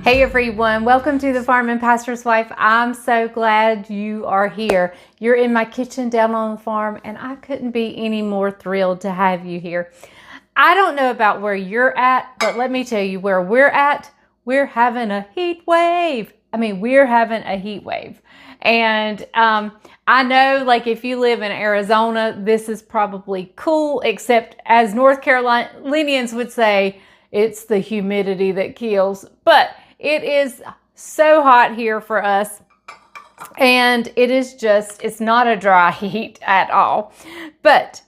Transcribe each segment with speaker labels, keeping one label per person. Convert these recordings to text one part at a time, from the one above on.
Speaker 1: Hey everyone, welcome to the Farm and Pastor's Wife. I'm so glad you are here. You're in my kitchen down on the farm, and I couldn't be any more thrilled to have you here. I don't know about where you're at, but let me tell you where we're at. We're having a heat wave. We're having a heat wave. And I know, like, if you live in Arizona, this is probably cool, except as North Carolinians would say, it's the humidity that kills. But it is so hot here for us, and it's not a dry heat at all. But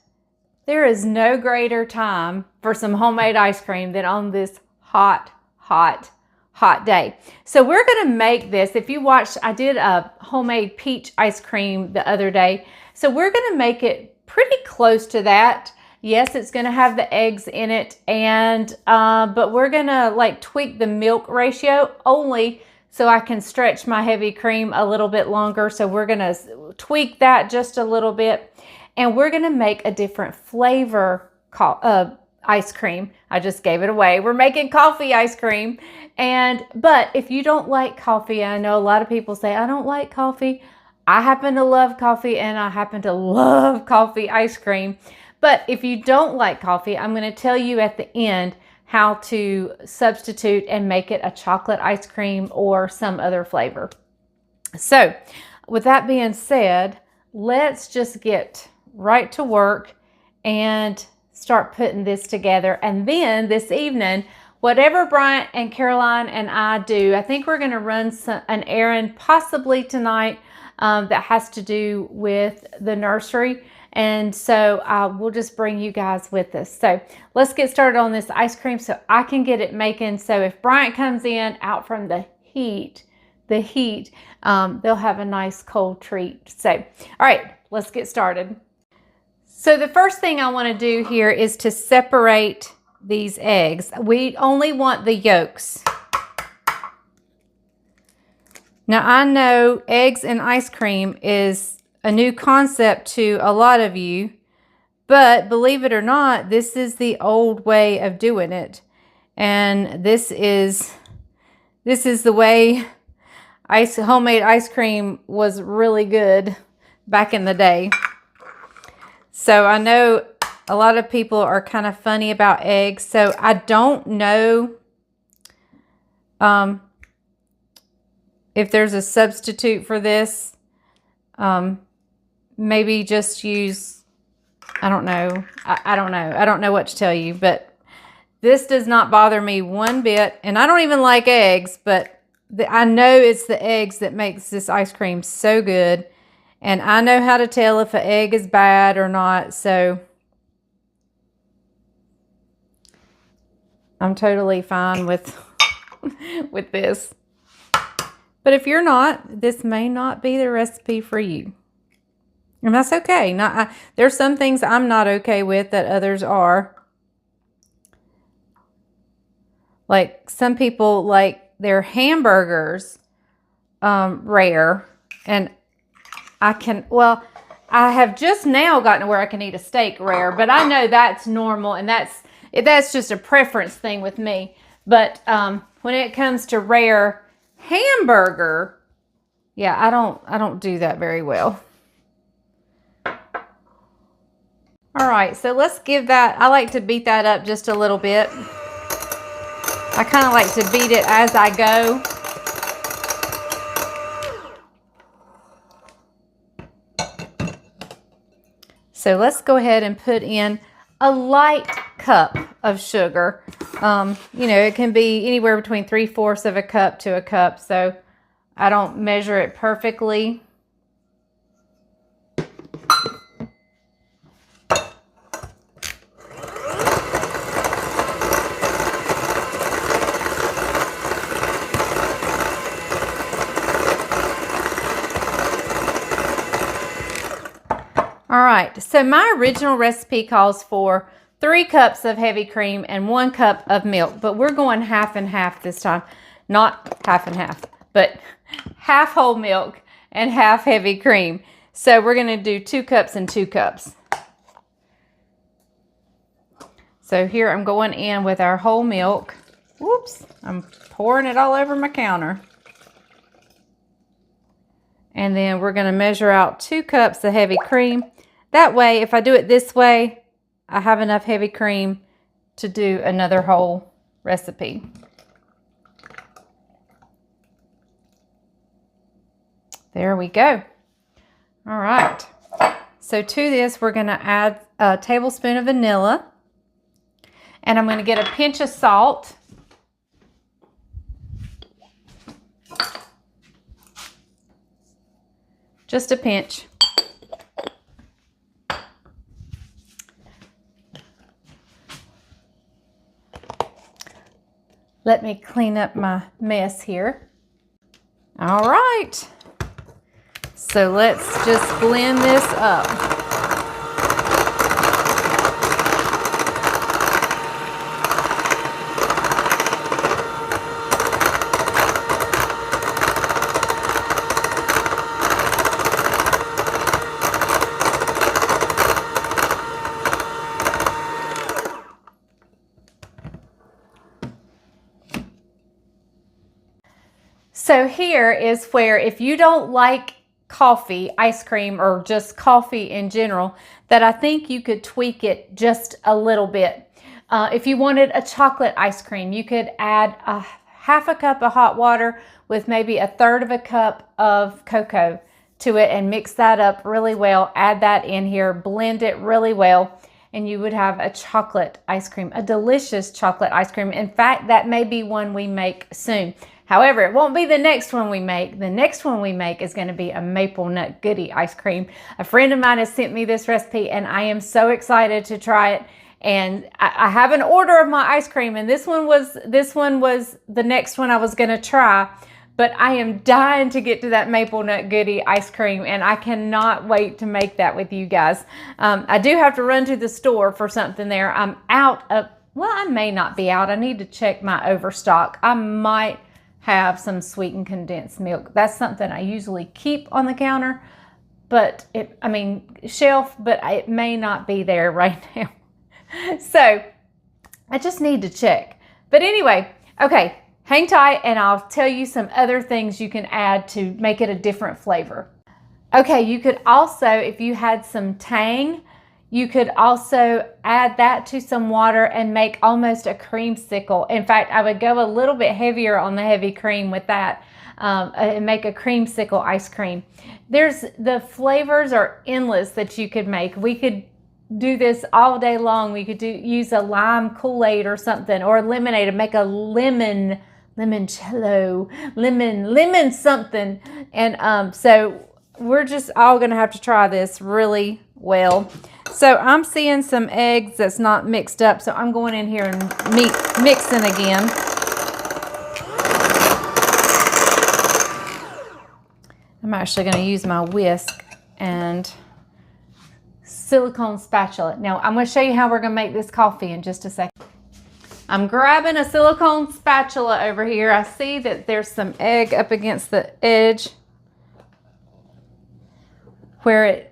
Speaker 1: there is no greater time for some homemade ice cream than on this hot day. So we're going to make this. If you watched, I did a homemade peach ice cream the other day. So we're going to make it pretty close to that. Yes, it's going to have the eggs in it, and but we're going to like tweak the milk ratio only so I can stretch my heavy cream a little bit longer. So we're going to tweak that just a little bit, and we're going to make a different flavor ice cream. I just gave it away. We're making coffee ice cream. But if you don't like coffee, I know a lot of people say, I don't like coffee. I happen to love coffee, and I happen to love coffee ice cream. But if you don't like coffee, I'm going to tell you at the end how to substitute and make it a chocolate ice cream or some other flavor. So with that being said, let's just get right to work and start putting this together. And then this evening, whatever Bryant and Caroline and I do, I think we're going to run an errand possibly tonight that has to do with the nursery. And so we'll just bring you guys with us. So let's get started on this ice cream so I can get it making. So if Bryant comes in out from the heat, they'll have a nice cold treat. So, all right, let's get started. So the first thing I want to do here is to separate these eggs. We only want the yolks. Now I know eggs and ice cream is a new concept to a lot of you, but believe it or not, this is the old way of doing it. And this is the way homemade ice cream was really good back in the day. So I know a lot of people are kind of funny about eggs. So I don't know if there's a substitute for this. Maybe just use, I don't know. I don't know. I don't know what to tell you, but this does not bother me one bit. And I don't even like eggs, but I know it's the eggs that makes this ice cream so good. And I know how to tell if an egg is bad or not. So I'm totally fine with this. But if you're not, this may not be the recipe for you. And that's okay. There's some things I'm not okay with that others are. Like some people like their hamburgers rare. And I have just now gotten to where I can eat a steak rare. But I know that's normal, and that's just a preference thing with me. But when it comes to rare hamburger, yeah, I don't do that very well. All right, so let's give that, I like to beat that up just a little bit. I kind of like to beat it as I go. So let's go ahead and put in a light cup of sugar. It can be anywhere between 3/4 of a cup to a cup, so I don't measure it perfectly. All right, so my original recipe calls for 3 cups of heavy cream and 1 cup of milk, but we're going half and half this time. Not half and half, but half whole milk and half heavy cream. So we're going to do 2 cups and 2 cups. So here I'm going in with our whole milk. Whoops, I'm pouring it all over my counter. And then we're going to measure out 2 cups of heavy cream. That way, if I do it this way, I have enough heavy cream to do another whole recipe. There we go. All right. So to this, we're going to add a tablespoon of vanilla. And I'm going to get a pinch of salt. Just a pinch. Let me clean up my mess here. All right. So let's just blend this up. So here is where, if you don't like coffee, ice cream, or just coffee in general, that I think you could tweak it just a little bit. If you wanted a chocolate ice cream, you could add a half a cup of hot water with maybe 1/3 of a cup of cocoa to it and mix that up really well. Add that in here, blend it really well, and you would have a chocolate ice cream, a delicious chocolate ice cream. In fact, that may be one we make soon. However, it won't be the next one we make. The next one we make is going to be a maple nut goodie ice cream. A friend of mine has sent me this recipe, and I am so excited to try it. And I have an order of my ice cream, and this one was the next one I was going to try. But I am dying to get to that maple nut goodie ice cream, and I cannot wait to make that with you guys. I do have to run to the store for something there. I'm out of, well, I may not be out. I need to check my overstock. I might have some sweetened condensed milk. That's something I usually keep on the counter, but shelf, but it may not be there right now. So I just need to check. But anyway, okay, hang tight and I'll tell you some other things you can add to make it a different flavor. Okay, you could also, if you had some tang, you could also add that to some water and make almost a creamsicle. In fact, I would go a little bit heavier on the heavy cream with that and make a creamsicle ice cream. The flavors are endless that you could make. We could do this all day long. We could use a lime Kool-Aid or something, or lemonade, and make a limoncello, lemon something. And so we're just all gonna have to try this really well. So I'm seeing some eggs that's not mixed up, so I'm going in here and mixing again. I'm actually going to use my whisk and silicone spatula. Now I'm going to show you how we're going to make this coffee in just a second. I'm grabbing a silicone spatula over here. I see that there's some egg up against the edge where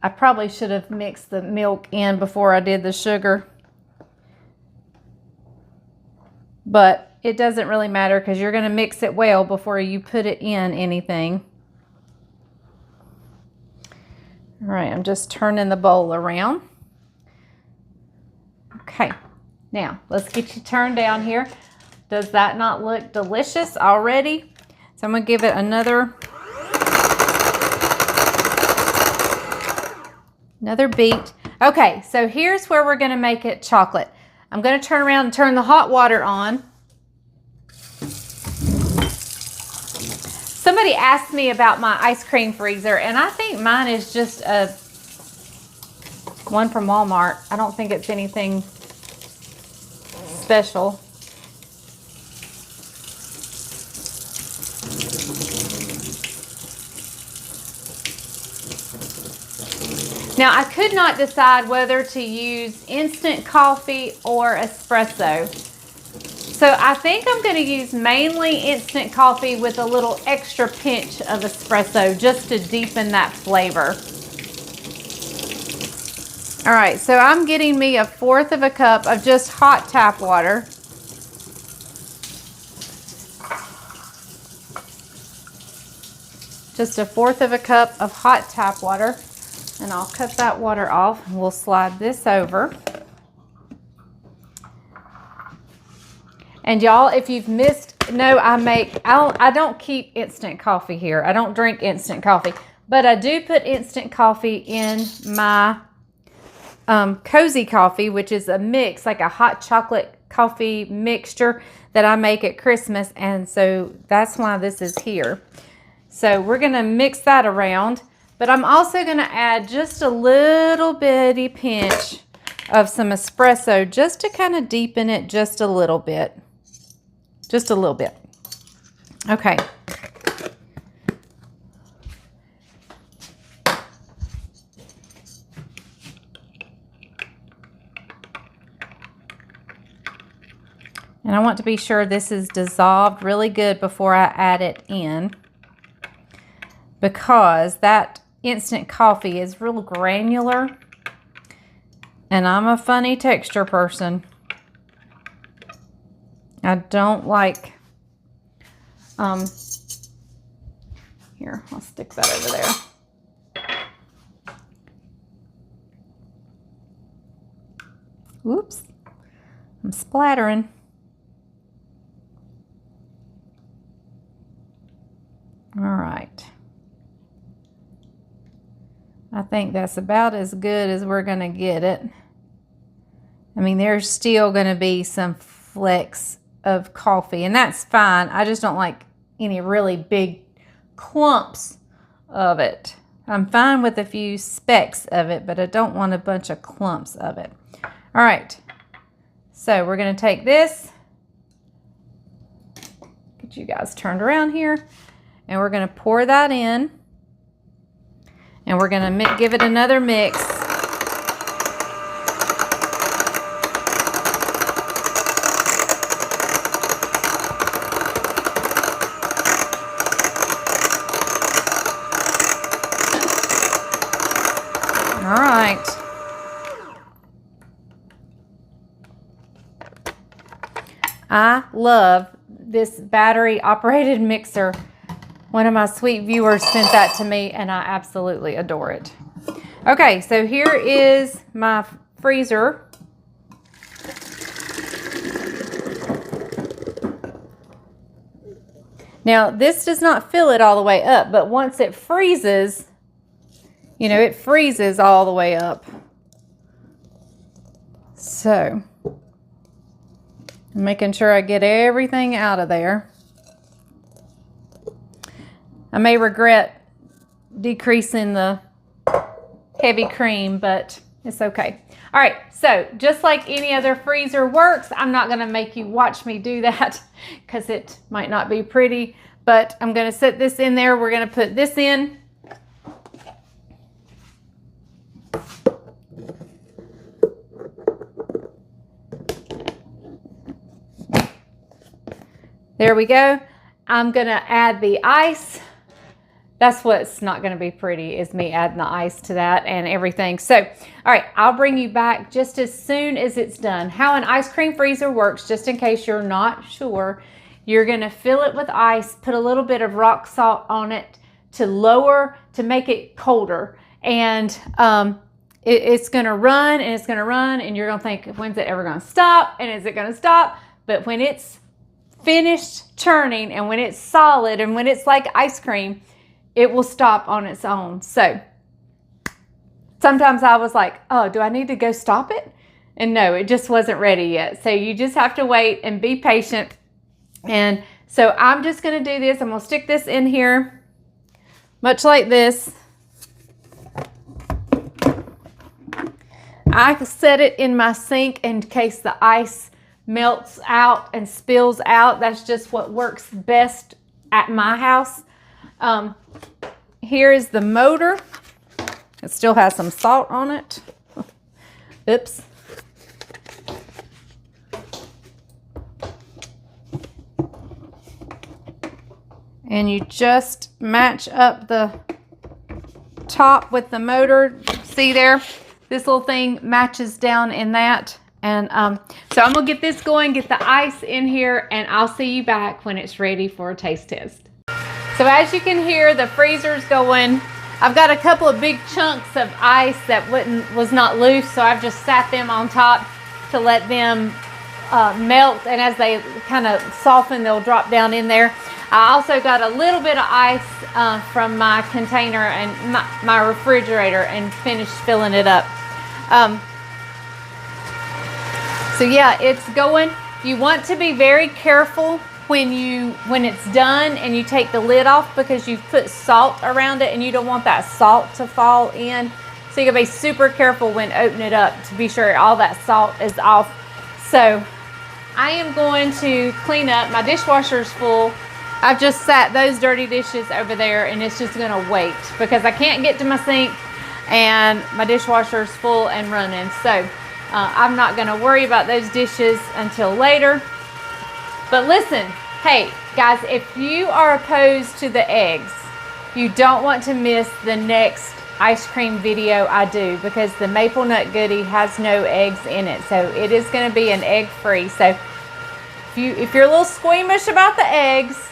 Speaker 1: I probably should have mixed the milk in before I did the sugar. But it doesn't really matter because you're going to mix it well before you put it in anything. All right, I'm just turning the bowl around. Okay, now let's get you turned down here. Does that not look delicious already? So I'm going to give it another beat. Okay, so here's where we're going to make it chocolate. I'm going to turn around and turn the hot water on. Somebody asked me about my ice cream freezer, and I think mine is just a one from Walmart. I don't think it's anything special. Now, I could not decide whether to use instant coffee or espresso. So I think I'm going to use mainly instant coffee with a little extra pinch of espresso just to deepen that flavor. All right, so I'm getting me 1/4 of a cup of just hot tap water. just 1/4 cup of hot tap water. And I'll cut that water off. We'll slide this over. And y'all, if you've missed, I don't keep instant coffee here. I don't drink instant coffee, but I do put instant coffee in my cozy coffee, which is a mix, like a hot chocolate coffee mixture that I make at Christmas. And so that's why this is here. So we're going to mix that around, but I'm also going to add just a little bitty pinch of some espresso just to kind of deepen it just a little bit. Just a little bit. Okay. And I want to be sure this is dissolved really good before I add it in, because that instant coffee is real granular and I'm a funny texture person. I don't like, here, I'll stick that over there. Oops, I'm splattering. All right. I think that's about as good as we're going to get it. I mean, there's still going to be some flecks of coffee, and that's fine. I just don't like any really big clumps of it. I'm fine with a few specks of it, but I don't want a bunch of clumps of it. All right. So we're going to take this. Get you guys turned around here. And we're going to pour that in. And we're going to give it another mix. All right. I love this battery operated mixer. One of my sweet viewers sent that to me and I absolutely adore it. Okay, so here is my freezer. Now, this does not fill it all the way up, but once it freezes, you know, it freezes all the way up. So, I'm making sure I get everything out of there. I may regret decreasing the heavy cream, but it's okay. All right, so just like any other freezer works, I'm not going to make you watch me do that because it might not be pretty, but I'm going to set this in there. We're going to put this in. There we go. I'm going to add the ice. That's what's not going to be pretty, is me adding the ice to that and everything. So, all right, I'll bring you back just as soon as it's done. How an ice cream freezer works, just in case you're not sure, you're going to fill it with ice, put a little bit of rock salt on it to make it colder. And it's going to run and it's going to run, and you're going to think, when's it ever going to stop? And is it going to stop? But when it's finished churning and when it's solid and when it's like ice cream, it will stop on its own. So sometimes I was like, oh, do I need to go stop it? And no, it just wasn't ready yet. So you just have to wait and be patient. And so I'm just going to do this. I'm going to stick this in here, much like this. I set it in my sink in case the ice melts out and spills out. That's just what works best at my house. Here is the motor. It still has some salt on it. Oops. And you just match up the top with the motor. See there? This little thing matches down in that. And so I'm going to get this going, get the ice in here, and I'll see you back when it's ready for a taste test. So as you can hear, the freezer's going. I've got a couple of big chunks of ice that was not loose, so I've just sat them on top to let them melt, and as they kind of soften, they'll drop down in there. I also got a little bit of ice from my container and my refrigerator and finished filling it up. So yeah, it's going. You want to be very careful when it's done and you take the lid off, because you've put salt around it and you don't want that salt to fall in. So you gotta be super careful when opening it up to be sure all that salt is off. So I am going to clean up. My dishwasher's full. I've just sat those dirty dishes over there, and it's just gonna wait because I can't get to my sink and my dishwasher's full and running. So I'm not gonna worry about those dishes until later. But listen, hey guys, if you are opposed to the eggs, you don't want to miss the next ice cream video I do, because the maple nut goodie has no eggs in it. So it is going to be an egg free. So if you're a little squeamish about the eggs,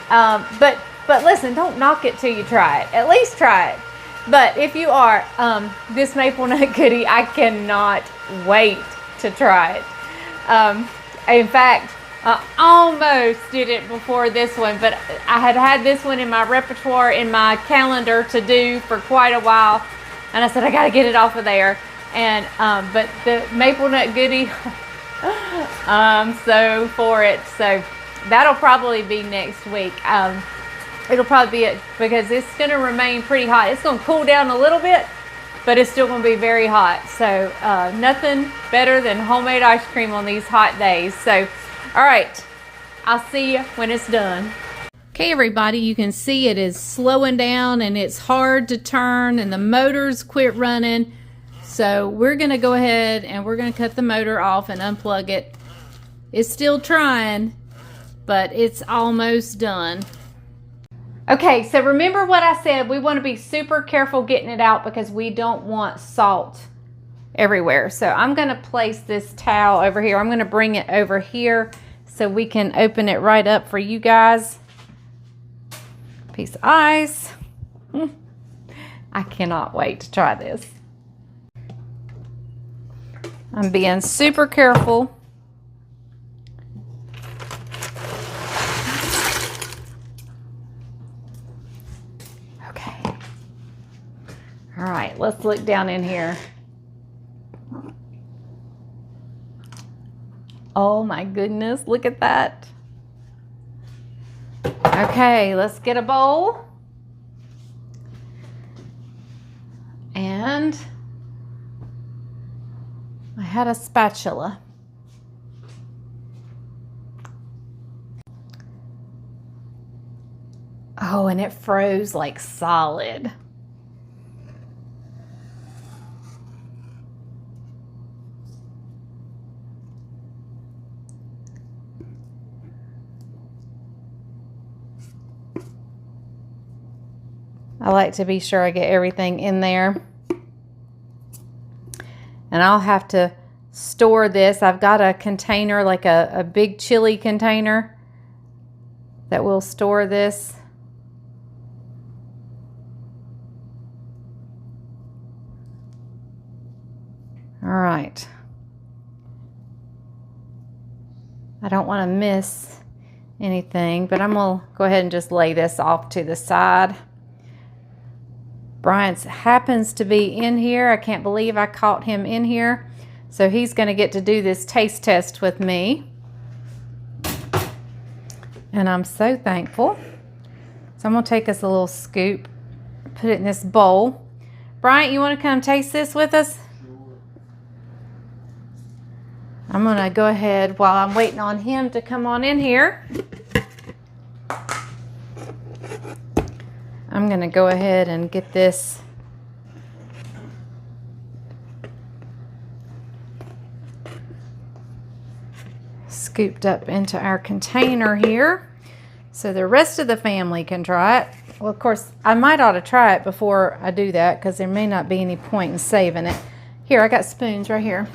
Speaker 1: but listen, don't knock it till you try it. At least try it. But if you are, this maple nut goodie, I cannot wait to try it. In fact, I almost did it before this one, but I had this one in my repertoire, in my calendar to do for quite a while, and I said I got to get it off of there. And but the maple nut goodie, I'm so for it. So that'll probably be next week. It'll probably be it, because it's going to remain pretty hot. It's going to cool down a little bit, but it's still going to be very hot. So nothing better than homemade ice cream on these hot days. So all right, I'll see you when it's done. Okay, everybody, you can see it is slowing down and it's hard to turn and the motor's quit running. So we're gonna go ahead and we're gonna cut the motor off and unplug it. It's still trying, but it's almost done. Okay, so remember what I said, we want to be super careful getting it out because we don't want salt everywhere. So I'm going to place this towel over here. I'm going to bring it over here so we can open it right up for you guys. Piece of ice. I cannot wait to try this. I'm being super careful. Okay. All right, let's look down in here. Oh my goodness, look at that. Okay, let's get a bowl. And I had a spatula. Oh, and it froze like solid. I like to be sure I get everything in there. And I'll have to store this. I've got a container, like a big chili container that will store this. All right. I don't want to miss anything, but I'm going to go ahead and just lay this off to the side. Brian happens to be in here. I can't believe I caught him in here. So he's going to get to do this taste test with me. And I'm so thankful. So I'm going to take us a little scoop, put it in this bowl. Brian, you want to come taste this with us? I'm going to go ahead while I'm waiting on him to come on in here. I'm going to go ahead and get this scooped up into our container here so the rest of the family can try it. Well, of course, I might ought to try it before I do that because there may not be any point in saving it. Here, I got spoons right here.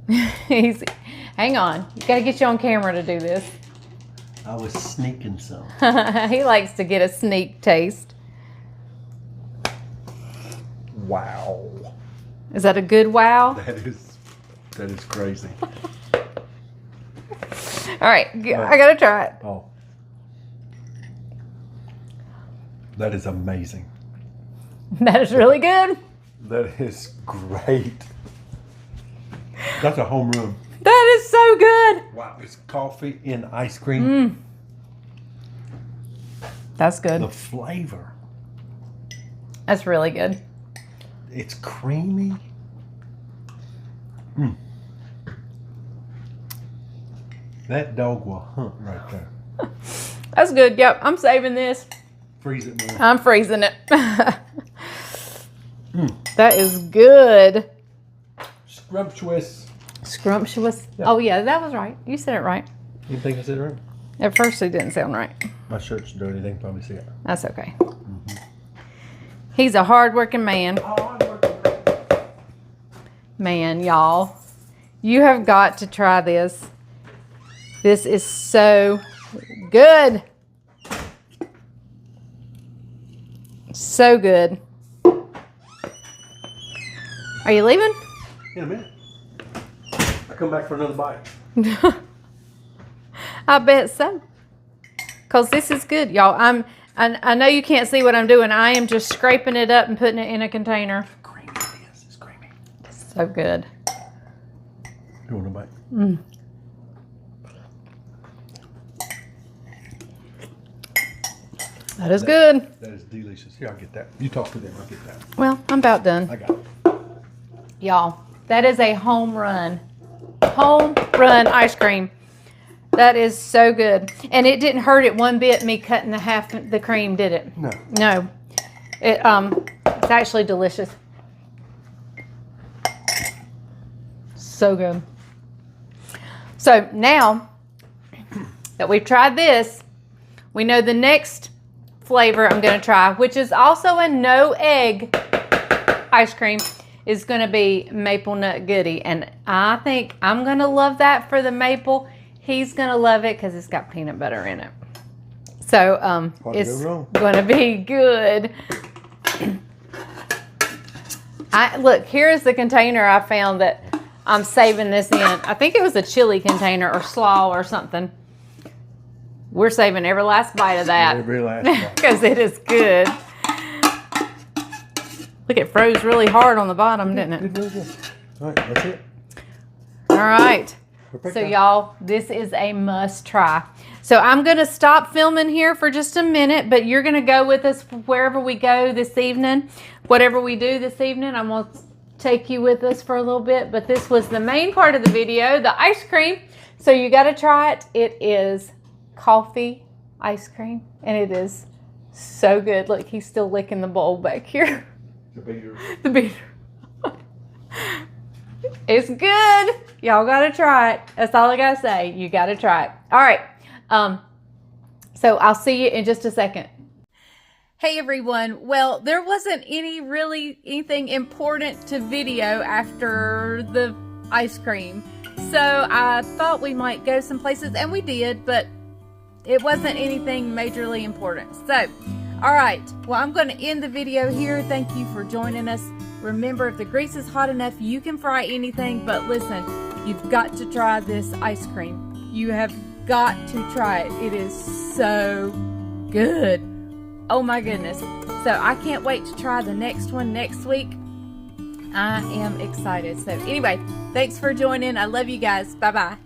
Speaker 1: Hang on. You got to get you on camera to do this.
Speaker 2: I was sneaking some.
Speaker 1: He likes to get a sneak taste.
Speaker 2: Wow.
Speaker 1: Is that a good wow?
Speaker 2: That is crazy.
Speaker 1: All right, I got to try it.
Speaker 2: Oh. That is amazing.
Speaker 1: That is really good.
Speaker 2: That is great. That's a home run.
Speaker 1: That is so good.
Speaker 2: Wow, it's coffee and ice cream.
Speaker 1: That's good.
Speaker 2: The flavor.
Speaker 1: That's really good.
Speaker 2: It's creamy. That dog will hunt right there.
Speaker 1: That's good. Yep, I'm saving this.
Speaker 2: Freeze it more.
Speaker 1: I'm freezing it. That is good.
Speaker 2: Scrumptious.
Speaker 1: Scrumptious.
Speaker 2: Yeah.
Speaker 1: Oh, yeah, that was right. You said it right.
Speaker 2: You think I said it right?
Speaker 1: At first, it didn't sound right.
Speaker 2: My shirt's dirty. They can probably see it.
Speaker 1: That's okay. He's a hard-working man. Man, y'all. You have got to try this. This is so good. So good. Are you leaving?
Speaker 2: In a minute. I come back for another bite.
Speaker 1: I bet so. Because this is good, y'all. I know you can't see what I'm doing. I am just scraping it up and putting it in a container.
Speaker 2: Creamy it is. It's creamy.
Speaker 1: So good.
Speaker 2: You want a bite?
Speaker 1: That is good.
Speaker 2: That is delicious. Here, I'll get that. You talk to them. I'll get that.
Speaker 1: Well, I'm about done.
Speaker 2: I got it.
Speaker 1: Y'all, that is a home run. Home run ice cream. That is so good. And it didn't hurt it one bit, me cutting the cream, did it?
Speaker 2: No.
Speaker 1: No. It's actually delicious. So good. So now that we've tried this, we know the next flavor I'm going to try, which is also a no egg ice cream, is going to be maple nut goodie. And I think I'm going to love that for the maple. He's going to love it because it's got peanut butter in it. So it's going to be good. Look, here's the container I found that I'm saving this in. I think it was a chili container or slaw or something. We're saving every last bite of that.
Speaker 2: Every last bite.
Speaker 1: Because it is good. Look, it froze really hard on the bottom, didn't it?
Speaker 2: Good. All right, that's it.
Speaker 1: All right.
Speaker 2: Perfect.
Speaker 1: So y'all, this is a must try. So I'm going to stop filming here for just a minute, but you're going to go with us wherever we go this evening. Whatever we do this evening, I'm going to take you with us for a little bit. But this was the main part of the video, the ice cream. So you got to try it. It is coffee ice cream, and it is so good. Look, he's still licking the bowl back here.
Speaker 2: The beater.
Speaker 1: The beater. It's good. Y'all got to try it. That's all I got to say. You got to try it. All right. So I'll see you in just a second. Hey everyone. Well, there wasn't anything important to video after the ice cream. So I thought we might go some places, and we did, but it wasn't anything majorly important. So, all right. Well, I'm going to end the video here. Thank you for joining us. Remember, if the grease is hot enough, you can fry anything, but listen, you've got to try this ice cream. You have got to try it. It is so good. Oh my goodness. So I can't wait to try the next one next week. I am excited. So anyway, thanks for joining. I love you guys. Bye-bye.